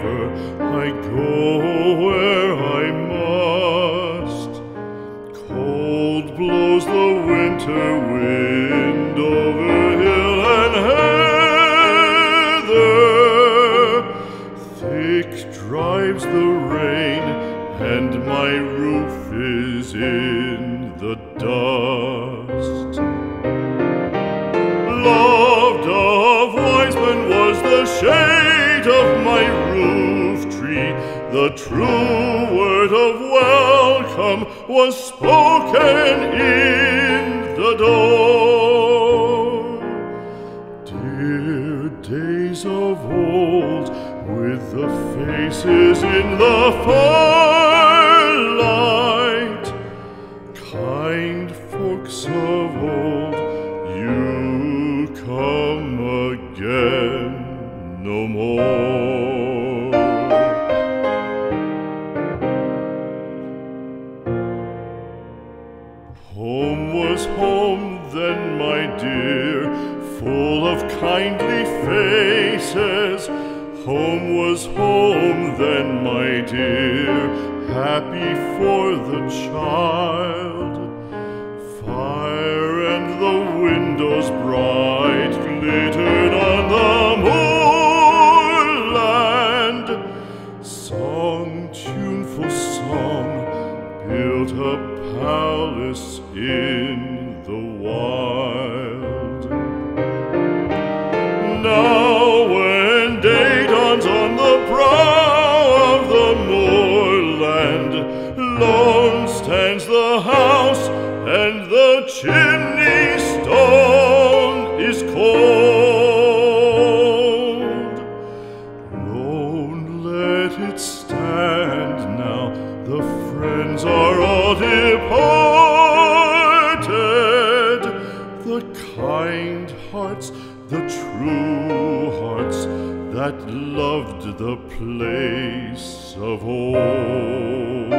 river, I go where I must. Cold blows the winter wind over hill and heather. Thick drives the rain, and my roof is in the dust. Loved of wise men was the shade of my roof tree. The true word of welcome was spoken in the door. Dear days of old, with the faces in the firelight, kind folks of old, you come again no more. Home was home then, my dear, full of kindly faces. Home was home then, my dear, happy for the child. Fire and the windows bright glittered on the moorland. Song, tuneful song, built a palace in the wild. Now when day dawns on the brow of the moorland, lone stands the house, and the chimney stone is cold. Lone, let it stand now, the friends are all departed. The kind hearts, the true hearts, that loved the place of old.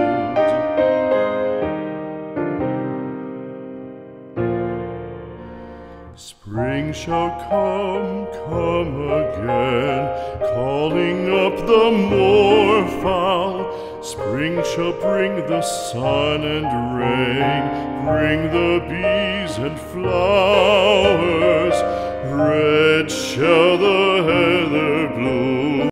Spring shall come again, calling up the moorfowl. Spring shall bring the sun and rain, bring the bees and flowers. Red shall the heather bloom,